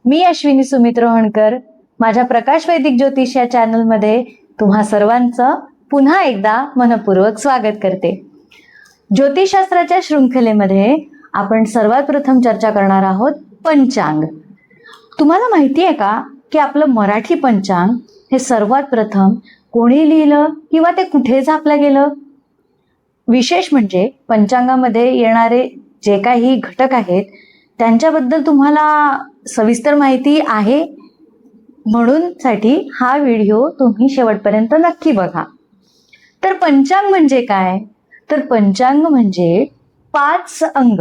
मी अश्विनी सुमित रोहणकर माझ्या प्रकाश वैदिक ज्योतिष या चॅनलमध्ये तुम्हा सर्वांचं पुन्हा एकदा मनपूर्वक स्वागत करते. ज्योतिषशास्त्राच्या शृंखलेमध्ये आपण सर्वात प्रथम चर्चा करणार आहोत पंचांग. तुम्हाला माहिती आहे का की आपलं मराठी पंचांग हे सर्वात प्रथम कोणी लिहिलं किंवा ते कुठे छापलं गेलं? विशेष म्हणजे पंचांगामध्ये येणारे जे काही घटक आहेत त्यांच्याबद्दल तुम्हाला सविस्तर माहिती आहे, म्हणून साठी हा व्हिडिओ तुम्ही शेवटपर्यंत नक्की बघा. तर पंचांग म्हणजे काय? तर पंचांग म्हणजे 5 अंग.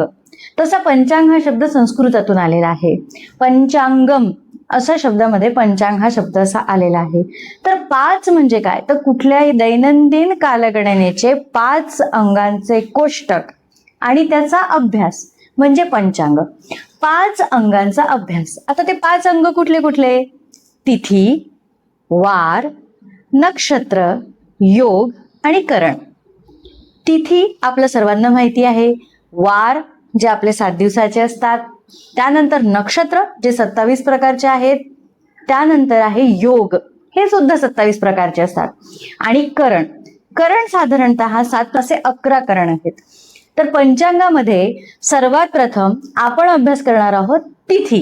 तसा पंचांग हा शब्द संस्कृतातून आलेला आहे. पंचांगम अशा शब्दामध्ये पंचांग हा शब्द असा आलेला आहे. तर 5 म्हणजे काय? तर कुठल्याही दैनंदिन कालगणनेचे 5 अंगांचे कोष्टक आणि त्याचा अभ्यास म्हणजे पंचांग. 5 अंगांचा अभ्यास. आता ते 5 अंग कुठले कुठले? तिथी, वार, नक्षत्र, योग आणि करण. तिथी आपल्या सर्वांना माहिती आहे. वार जे आपले 7 दिवसाचे असतात. त्यानंतर नक्षत्र जे 27 प्रकारचे आहेत. त्यानंतर आहे योग, हे सुद्धा 27 प्रकारचे असतात. आणि करण, करण साधारणतः 7 असे 11 करण आहेत. तर पंचांगामध्ये सर्वात प्रथम आपण अभ्यास करणार आहोत तिथी.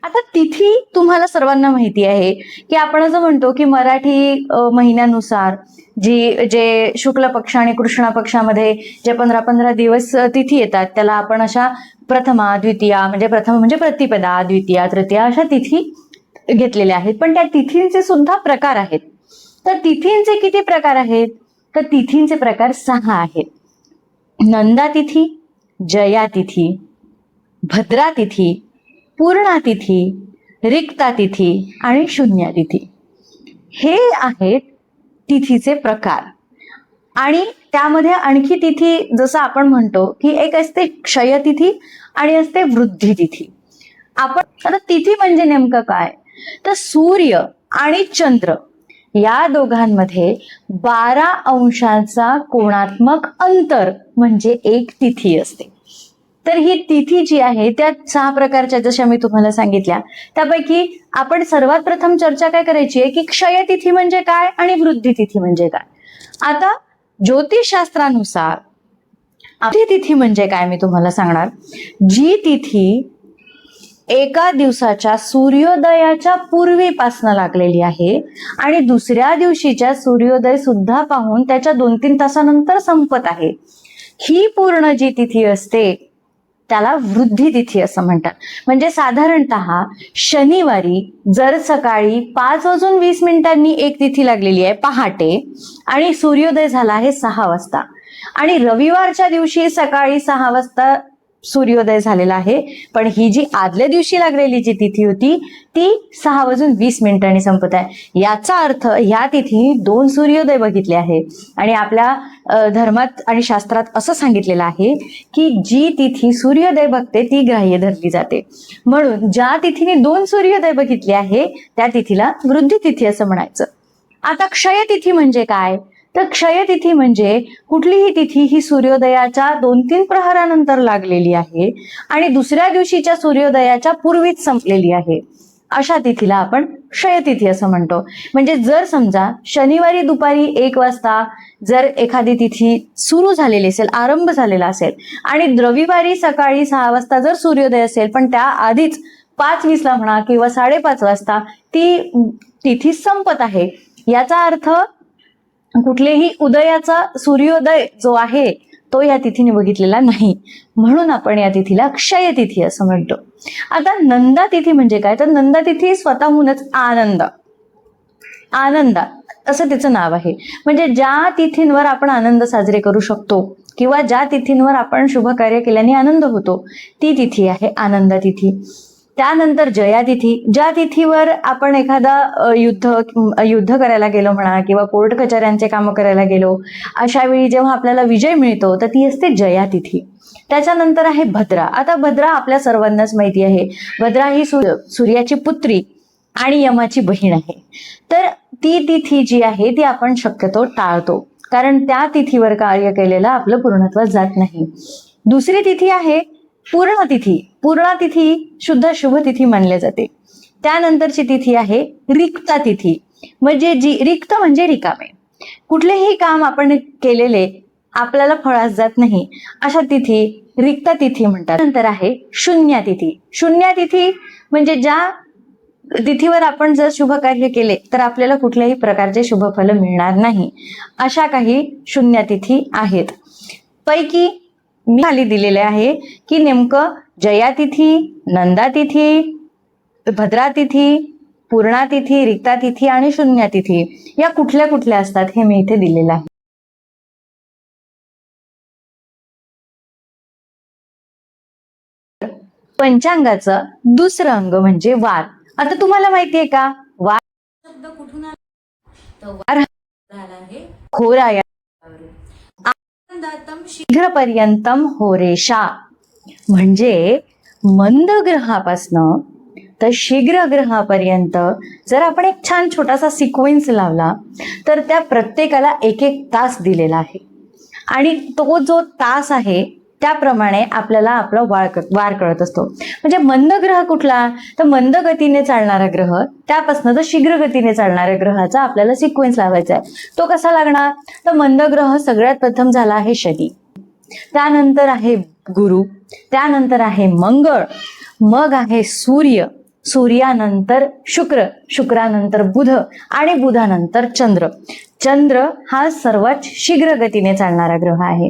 आता तिथी तुम्हाला सर्वांना माहिती आहे की आपण असं म्हणतो की मराठी महिन्यानुसार जे शुक्ल पक्ष आणि कृष्ण पक्षामध्ये जे 15-15 दिवस तिथी येतात त्याला आपण अशा प्रथमा, द्वितीया, म्हणजे प्रथम म्हणजे प्रतिपदा, द्वितीया, तृतीया अशा तिथी घेतलेल्या आहेत. पण त्या तिथींचे सुद्धा प्रकार आहेत. तर तिथींचे किती प्रकार आहेत? तर तिथींचे प्रकार 6 आहेत. नंदा तिथी, जया तिथी, भद्रा तिथी, पूर्णा तिथी, रिक्ता तिथी आणि शून्या तिथी. हे आहेत तिथीचे प्रकार. आणि त्यामध्ये आणखी तिथी जसं आपण म्हणतो की एक असते क्षय तिथी आणि असते वृद्धी तिथी. आपण आता तिथी म्हणजे नेमकं काय? तर सूर्य आणि चंद्र या दोघांमध्ये 12 अंशांचा कोणात्मक अंतर म्हणजे एक तिथी असते. तर ही तिथी जी आहे त्या 6 प्रकारच्या जशा मी तुम्हाला सांगितल्या त्यापैकी आपण सर्वात प्रथम चर्चा काय करायची आहे की क्षय तिथी म्हणजे काय आणि वृद्धी तिथी म्हणजे काय. आता ज्योतिषशास्त्रानुसार आपली तिथी म्हणजे काय मी तुम्हाला सांगणार. जी तिथी एका दिवसाच्या सूर्योदयाच्या पूर्वीपासून लागलेली आहे आणि दुसऱ्या दिवशीच्या सूर्योदय सुद्धा पाहून त्याच्या 2-3 तासानंतर संपत आहे, ही पूर्ण जी तिथी असते त्याला वृद्धी तिथी असं म्हणतात. म्हणजे साधारणतः शनिवारी जर सकाळी 5:20 एक तिथी लागलेली आहे पहाटे आणि सूर्योदय झाला आहे 6 वाजता आणि रविवारच्या दिवशी सकाळी 6 वाजता सूर्योदय झालेला आहे, पण ही जी आदल्या दिवशी लागलेली जी तिथी होती ती 6:20 संपत आहे. याचा अर्थ ह्या तिथी 2 सूर्योदय बघितले आहे. आणि आपल्या धर्मात आणि शास्त्रात असं सांगितलेलं आहे की जी तिथी सूर्योदय बघते ती ग्राह्य धरली जाते. म्हणून ज्या तिथीने 2 सूर्योदय बघितले आहे त्या तिथीला वृद्धी तिथी असं म्हणायचं. आता क्षय तिथी म्हणजे काय? तर क्षय तिथी म्हणजे कुठलीही तिथी ही सूर्योदयाच्या 2-3 प्रहरानंतर लागलेली आहे आणि दुसऱ्या दिवशीच्या सूर्योदयाच्या पूर्वीच संपलेली आहे, अशा तिथीला आपण क्षय तिथी असं म्हणतो. म्हणजे जर समजा शनिवारी दुपारी 1 वाजता जर एखादी तिथी सुरू झालेली असेल, आरंभ झालेला असेल आणि रविवारी सकाळी 6 वाजता जर सूर्योदय असेल पण त्या आधीच 5:20 म्हणा किंवा 5:30 वाजता ती तिथी संपत आहे, याचा अर्थ कुठलेही उदयाचा सूर्योदय जो आहे तो या तिथीने बघितलेला नाही, म्हणून आपण या तिथीला क्षय तिथी असं म्हणतो. आता नंदा तिथी म्हणजे काय? तर नंदा तिथी स्वतःहूनच आनंद असं तिचं नाव आहे. म्हणजे ज्या तिथींवर आपण आनंद साजरे करू शकतो किंवा ज्या तिथींवर आपण शुभ कार्य केल्याने आनंद होतो ती तिथी आहे आनंद तिथी. त्यानंतर जया तिथी, ज्या तिथीवर आपण एखादा युद्ध करायला गेलो म्हणा किंवा कोर्ट कचऱ्यांचे कामं करायला गेलो, अशा वेळी जेव्हा आपल्याला विजय मिळतो तर ती असते जया तिथी. त्याच्यानंतर आहे भद्रा. आता भद्रा आपल्या सर्वांनाच माहिती आहे. भद्रा ही सूर्याची पुत्री आणि यमाची बहीण आहे. तर ती तिथी जी आहे ती आपण शक्यतो टाळतो, कारण त्या तिथीवर कार्य केलेलं आपलं पूर्णत्वास जात नाही. दुसरी तिथी आहे पूर्णातिथी शुद्ध शुभ तिथी मानली जाते. त्यानंतरची तिथी आहे रिक्ता तिथी, म्हणजे रिक्त म्हणजे रिकामे, कुठलेही काम आपण केलेले आपल्याला फळास जात नाही अशा तिथी रिक्ता तिथी म्हणतात. नंतर आहे शून्यातिथी. शून्यातिथी म्हणजे ज्या तिथीवर आपण जर शुभ कार्य केले तर आपल्याला कुठल्याही प्रकारचे शुभ फल मिळणार नाही, अशा काही शून्यतिथी आहेत. पैकी मी खाली दिलेले आहे की नेमकं जयातिथी, नंदातिथी, भद्रातिथी, पूर्णातिथी, रिक्तातिथी आणि शून्यतिथी या कुठल्या कुठल्या असतात हे मी इथे दिलेलं आहे. पंचांगाचं दुसरं अंग म्हणजे वार. आता तुम्हाला माहितीये का वार शब्द कुठून आला? तर वार झाला आहे होराया, शीघ्रपर्यंतम होरेशा, म्हणजे मंद ग्रहापासनं तर शीघ्र ग्रहापर्यंत जर आपण एक छान छोटासा सिक्वेन्स लावला तर त्या प्रत्येकाला एक एक तास दिलेला आहे आणि तो जो तास आहे त्याप्रमाणे आपल्याला आपला वार कळत असतो. म्हणजे मंद ग्रह कुठला? तर मंद गतीने चालणारा ग्रह, त्यापासून तर शीघ्र गतीने चालणाऱ्या ग्रहाचा आपल्याला सिक्वेन्स लावायचा आहे. तो कसा लागणार? तर मंद ग्रह सगळ्यात प्रथम झाला आहे शनी, त्यानंतर आहे गुरु, त्यानंतर आहे मंगळ, मग आहे सूर्य, सूर्यानंतर शुक्र, शुक्रानंतर बुध आणि बुधानंतर चंद्र. चंद्र हा सर्वात शीघ्र गतीने चालणारा ग्रह आहे.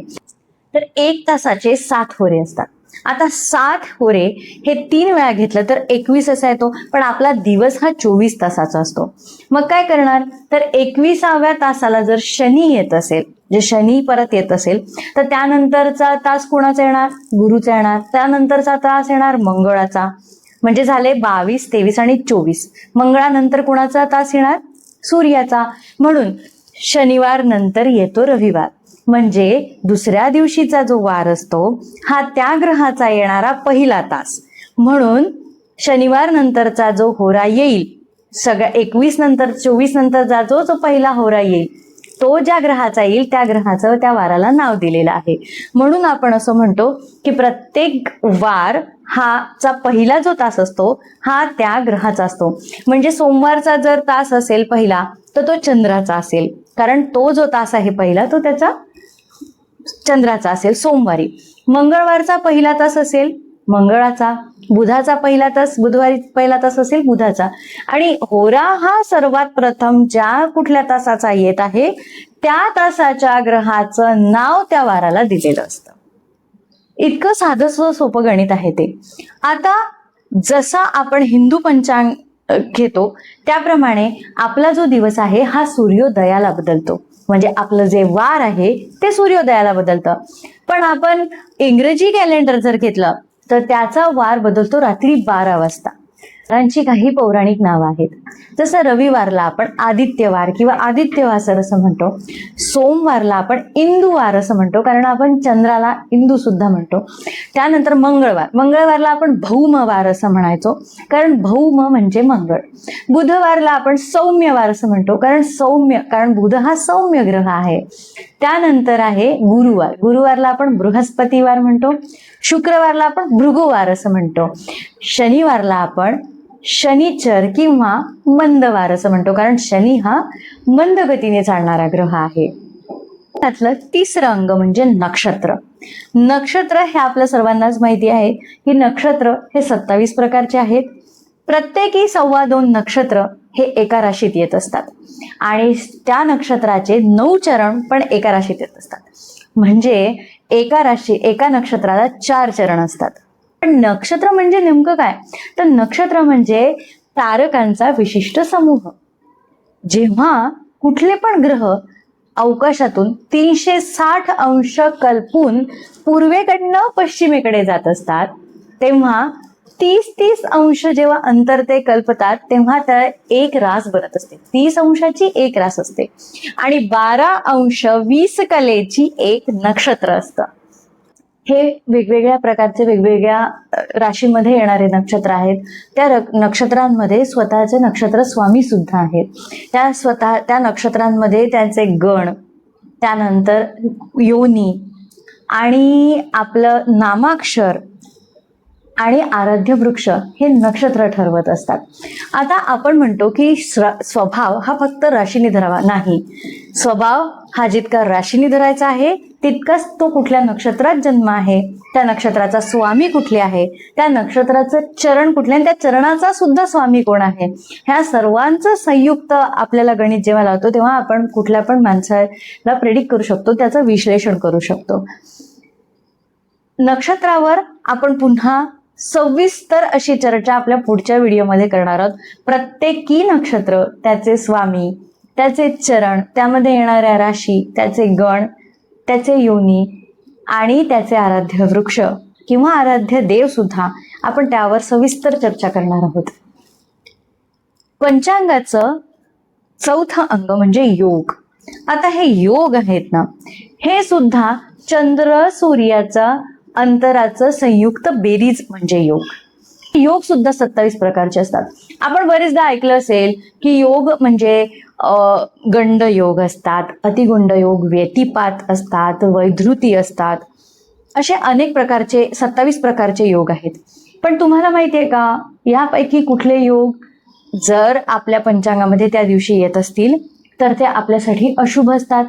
तर 1 तासाचे 7 होरे असतात. आता 7 होरे हे 3 वेळा घेतलं तर 21 असा येतो, पण आपला दिवस हा 24 तासाचा असतो. मग काय करणार? तर 21व्या तासाला जर शनी येत असेल, जे शनी परत येत असेल तर त्यानंतरचा तास कोणाचा येणार? गुरुचा येणार. त्यानंतरचा तास येणार मंगळाचा, म्हणजे झाले 22, 23 आणि 24. मंगळानंतर कोणाचा तास येणार? सूर्याचा. म्हणून शनिवार नंतर येतो रविवार, म्हणजे दुसऱ्या दिवशीचा जो वार असतो हा त्या ग्रहाचा येणारा पहिला तास. म्हणून शनिवार नंतरचा जो होरा येईल, सगळ्या 21 नंतर 24 नंतरचा जो पहिला होरा येईल तो ज्या ग्रहाचा येईल त्या ग्रहाचं त्या वाराला नाव दिलेलं आहे. म्हणून आपण असं म्हणतो की प्रत्येक वार चा पहिला जो तास असतो हा त्या ग्रहाचा असतो. म्हणजे सोमवारचा जर तास असेल पहिला तर तो चंद्राचा असेल, कारण तो जो तास आहे पहिला तो त्याचा चंद्राचा असेल सोमवारी. मंगळवारचा पहिला तास असेल मंगळाचा, बुधाचा पहिला तास बुधवारी पहिला तास असेल बुधाचा. आणि होरा हा सर्वात प्रथम ज्या कुठल्या तासाचा येत आहे त्या तासाच्या ग्रहाचं नाव त्या वाराला दिलेलं असतं. इतकं साधं सोपं गणित आहे ते. आता जसा आपण हिंदू पंचांग घेतो त्याप्रमाणे आपला जो दिवस आहे हा सूर्योदयाला बदलतो, म्हणजे आपलं जे वार आहे ते सूर्योदयाला बदलतं. पण आपण इंग्रजी कॅलेंडर जर घेतलं तर त्याचा वार बदलतो रात्री 12 वाजता. त्यांची काही पौराणिक नावं आहेत. जसं रविवारला आपण आदित्यवार किंवा आदित्यवासर असं म्हणतो, सोमवारला आपण इंदुवार असं म्हणतो कारण आपण चंद्राला इंदू सुद्धा म्हणतो. त्यानंतर मंगळवारला आपण भौमवार असं म्हणायचो कारण भौम म्हणजे मंगळ. बुधवारला आपण सौम्यवार असं म्हणतो कारण बुध हा सौम्य ग्रह आहे. त्यानंतर आहे गुरुवारला आपण बृहस्पतिवार म्हणतो. शुक्रवारला आपण भृगुवार असं म्हणतो. शनिवारला आपण शनिचर किंवा मंदवार असं म्हणतो कारण शनी हा मंद गतीने चालणारा ग्रह आहे. त्यातलं तिसरं अंग म्हणजे नक्षत्र. नक्षत्र हे आपल्या सर्वांनाच माहिती आहे की नक्षत्र हे 27 प्रकारचे आहेत. प्रत्येकी 2.25 नक्षत्र हे एका राशीत येत असतात आणि त्या नक्षत्राचे 9 चरण पण एका राशीत येत असतात. म्हणजे एका नक्षत्राला 4 चरण असतात. पण नक्षत्र म्हणजे नेमकं काय? तर नक्षत्र म्हणजे तारकांचा विशिष्ट समूह. जेव्हा कुठले पण ग्रह अवकाशातून 360 अंश कल्पून पूर्वेकडनं पश्चिमेकडे जात असतात तेव्हा 30 अंश जेव्हा अंतर ते कल्पतात तेव्हा त्या एक रास बनत असते. 30 अंशाची एक रास असते आणि 12 अंश 20 कलेची एक नक्षत्र असतं. हे वेगवेगळ्या प्रकारचे वेगवेगळ्या राशीमध्ये येणारे नक्षत्र आहेत. त्या नक्षत्रांमध्ये स्वतःचे नक्षत्र स्वामी सुद्धा आहेत. त्या नक्षत्रांमध्ये त्यांचे गण, त्यानंतर योनी आणि आपलं नामाक्षर आणि आराध्य वृक्ष हे नक्षत्र ठरवत असतात. आता आपण म्हणतो की स्वभाव हा फक्त राशीने धरावा, नाही. स्वभाव हा जितका राशीने धरायचा आहे तितकाच तो कुठल्या नक्षत्रात जन्म आहे, त्या नक्षत्राचा स्वामी कुठले आहे, त्या नक्षत्राचं चरण कुठले आणि त्या चरणाचा सुद्धा स्वामी कोण आहे, ह्या सर्वांचं संयुक्त आपल्याला गणित जेव्हा लावतो तेव्हा आपण कुठल्या पण माणसाला प्रेडिक्ट करू शकतो, त्याचं विश्लेषण करू शकतो. नक्षत्रावर आपण पुन्हा सविस्तर अशी चर्चा आपल्या पुढच्या व्हिडिओमध्ये करणार आहोत. प्रत्येकी नक्षत्र, त्याचे स्वामी, त्याचे चरण, त्यामध्ये येणाऱ्या राशी, त्याचे गण, त्याचे योनी आणि त्याचे आराध्य वृक्ष किंवा आराध्य देव सुद्धा आपण त्यावर सविस्तर चर्चा करणार आहोत. पंचांगाचं चौथं अंग म्हणजे योग. आता हे योग आहेत ना, हे सुद्धा चंद्र सूर्याचा अंतराचं संयुक्त बेरीज म्हणजे योग. योग सुद्धा 27 प्रकारचे असतात. आपण बरेचदा ऐकलं असेल की योग म्हणजे गंड योग असतात, अतिगुंड योग, व्यतिपात असतात, वैधृती असतात, असे अनेक प्रकारचे 27 प्रकारचे योग आहेत. पण तुम्हाला माहिती आहे का, यापैकी कुठले योग जर आपल्या पंचांगामध्ये त्या दिवशी येत असतील तर ते आपल्यासाठी अशुभ असतात,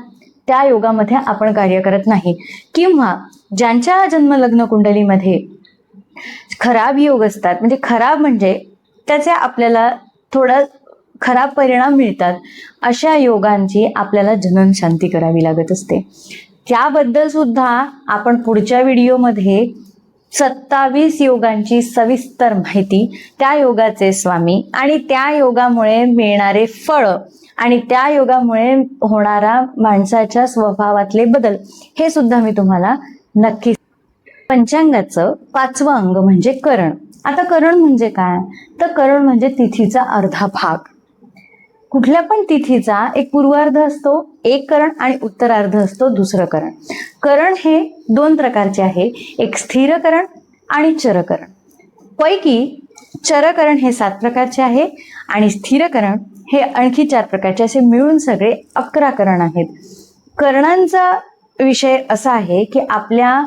त्या योगामध्ये आपण कार्य करत नाही. किंवा ज्यांच्या जन्मलग्न कुंडलीमध्ये खराब योग असतात, म्हणजे खराब म्हणजे त्याचे आपल्याला थोडा खराब परिणाम मिळतात, अशा योगांची आपल्याला जनन शांती करावी लागत असते. त्याबद्दल सुद्धा आपण पुढच्या व्हिडिओमध्ये 27 योगांची सविस्तर माहिती, त्या योगाचे स्वामी आणि त्या योगामुळे मिळणारे फळ आणि त्या योगामुळे होणारा माणसाच्या स्वभावातले बदल, हे सुद्धा मी तुम्हाला नक्की. पंचांगाचं 5वं अंग म्हणजे करण. आता करण म्हणजे काय, तर करण म्हणजे तिथीचा अर्धा भाग. कुठल्या पण तिथीचा एक पूर्वार्ध असतो एक करण आणि उत्तरार्ध असतो दुसरं करण. करण हे 2 प्रकारचे आहे, एक स्थिर करण आणि चरकरण. पैकी चरकरण हे 7 प्रकारचे आहे आणि स्थिरकरण हे आणखी 4 प्रकारचे, असे मिळून सगळे 11 करण आहेत. करणांचा विषय असा आहे की आपल्या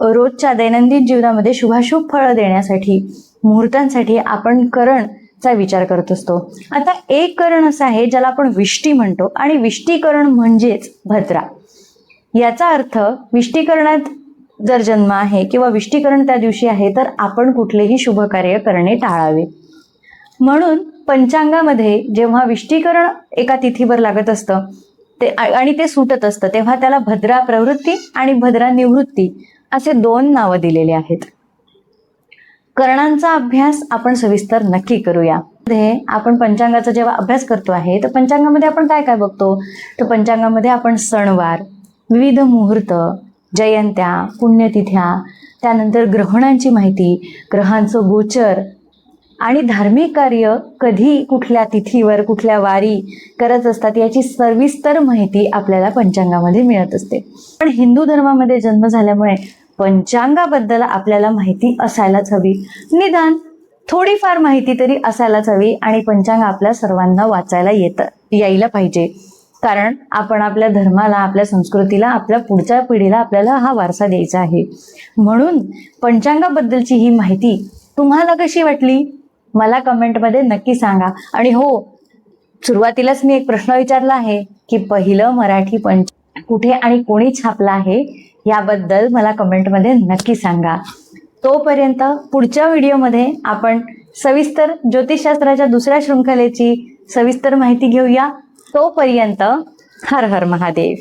रोजच्या दैनंदिन जीवनामध्ये शुभाशुभ फळं देण्यासाठी, मुहूर्तांसाठी आपण करणचा विचार करत असतो. आता एक करण असं आहे ज्याला आपण विष्टी म्हणतो आणि विष्टीकरण म्हणजेच भद्रा. याचा अर्थ विष्टीकरणात जर जन्म आहे किंवा विष्टीकरण त्या दिवशी आहे तर आपण कुठलेही शुभ कार्य करणे टाळावे. म्हणून पंचांगामध्ये जेव्हा विष्टीकरण एका तिथीवर लागत असतं आणि ते सुटत असतं तेव्हा त्याला भद्रा प्रवृत्ती आणि भद्रा निवृत्ती असे 2 नावं दिलेले आहेत. करणांचा अभ्यास आपण सविस्तर नक्की करूया. आपण पंचांगाचा जेव्हा अभ्यास करतो आहे तर पंचांगामध्ये आपण काय काय बघतो, तर पंचांगामध्ये आपण सणवार, विविध मुहूर्त, जयंत्या, पुण्यतिथ्या, त्यानंतर ग्रहणांची माहिती, ग्रहांचं गोचर आणि धार्मिक कार्य कधी कुठल्या तिथीवर कुठल्या वारी करत असतात याची सविस्तर माहिती आपल्याला पंचांगामध्ये मिळत असते. पण हिंदू धर्मामध्ये जन्म झाल्यामुळे पंचांगाबद्दल आपल्याला माहिती असायलाच हवी, निदान थोडीफार माहिती तरी असायलाच हवी. आणि पंचांग आपल्या सर्वांना वाचायला यायला पाहिजे, कारण आपण आपल्या धर्माला, आपल्या संस्कृतीला, आपल्या पुढच्या पिढीला आपल्याला हा वारसा द्यायचा आहे. म्हणून पंचांगाबद्दलची ही माहिती तुम्हाला कशी वाटली मला कमेंटमध्ये नक्की सांगा. आणि हो, सुरुवातीलाच मी एक प्रश्न विचारला आहे की पहिलं मराठी पंचांग कुठे आणि कोणी छापलं आहे, याबद्दल मला कमेंटमध्ये नक्की सांगा. तोपर्यंत पुढच्या व्हिडिओमध्ये आपण सविस्तर ज्योतिषशास्त्राच्या दुसऱ्या शृंखलेची सविस्तर माहिती घेऊया. तोपर्यंत हर हर महादेव.